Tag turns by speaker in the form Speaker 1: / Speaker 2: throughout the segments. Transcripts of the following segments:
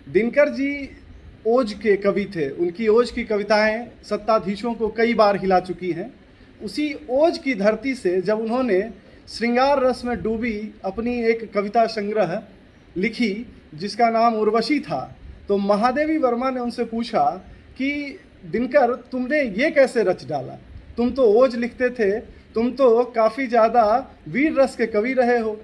Speaker 1: दिनकर जी ओज के कवि थे। उनकी ओज की कविताएं सत्ताधीशों को कई बार हिला चुकी हैं। उसी ओज की धरती से जब उन्होंने श्रृंगार रस में डूबी अपनी एक कविता संग्रह लिखी जिसका नाम उर्वशी था, तो महादेवी वर्मा ने उनसे पूछा कि दिनकर, तुमने ये कैसे रच डाला? तुम तो ओज लिखते थे, तुम तो काफ़ी ज़्यादा वीर रस के कवि रहे हो।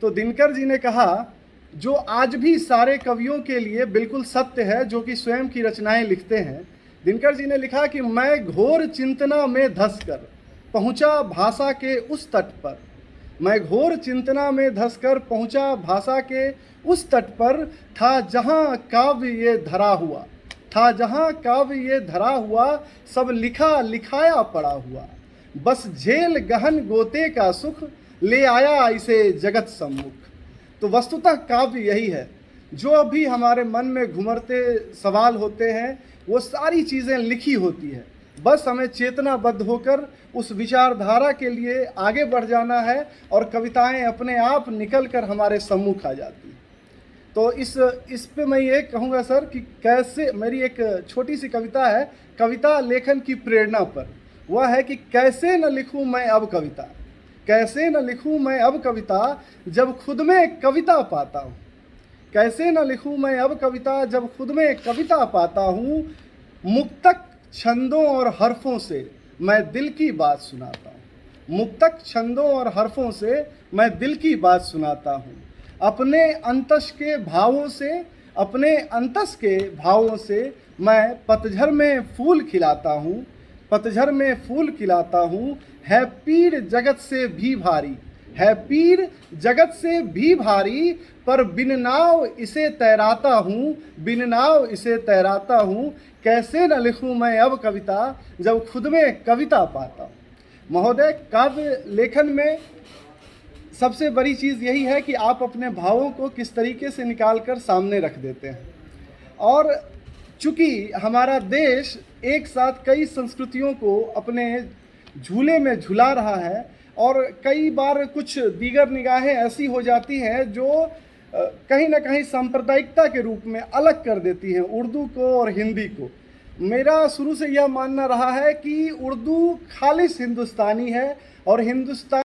Speaker 1: तो दिनकर जी ने कहा, जो आज भी सारे कवियों के लिए बिल्कुल सत्य है, जो कि स्वयं की रचनाएं लिखते हैं। दिनकर जी ने लिखा कि मैं घोर चिंतना में धंसकर पहुंचा भाषा के उस तट पर। मैं घोर चिंतना में धंसकर पहुंचा भाषा के उस तट पर, था जहां काव्य ये धरा हुआ, था जहां काव्य ये धरा हुआ, सब लिखा लिखाया पड़ा हुआ, बस झेल गहन गोते का सुख, ले आया इसे जगत सम्मुख। तो वस्तुतः काव्य यही है। जो अभी हमारे मन में घुमरते सवाल होते हैं वो सारी चीज़ें लिखी होती है, बस हमें चेतनाबद्ध होकर उस विचारधारा के लिए आगे बढ़ जाना है और कविताएं अपने आप निकल कर हमारे सम्मुख आ जाती हैं। तो इस पे मैं ये कहूँगा सर कि कैसे, मेरी एक छोटी सी कविता है कविता लेखन की प्रेरणा पर। वह है कि कैसे न लिखूँ मैं अब कविता, कैसे न लिखूँ मैं अब कविता, जब खुद में कविता पाता हूँ। कैसे न लिखूँ मैं अब कविता, जब खुद में कविता पाता हूँ। मुक्तक छंदों और हरफों से मैं दिल की बात सुनाता हूँ। मुक्तक छंदों और हरफों से मैं दिल की बात सुनाता हूँ। अपने अंतस के भावों से, अपने अंतस के भावों से मैं पतझर में फूल खिलाता हूँ। पतझर में फूल खिलाता हूँ। है पीर जगत से भी भारी, है पीर जगत से भी भारी, पर बिन नाव इसे तैराता हूँ, बिन नाव इसे तैराता हूँ। कैसे न लिखूँ मैं अब कविता, जब खुद में कविता पाता हूँ। महोदय, काव्य लेखन में सबसे बड़ी चीज़ यही है कि आप अपने भावों को किस तरीके से निकाल कर सामने रख देते हैं। और चूँकि हमारा देश एक साथ कई संस्कृतियों को अपने झूले में झुला रहा है और कई बार कुछ दीगर निगाहें ऐसी हो जाती हैं जो कहीं ना कहीं सांप्रदायिकता के रूप में अलग कर देती हैं उर्दू को और हिंदी को। मेरा शुरू से यह मानना रहा है कि उर्दू खालिस हिंदुस्तानी है और हिंदुस्तान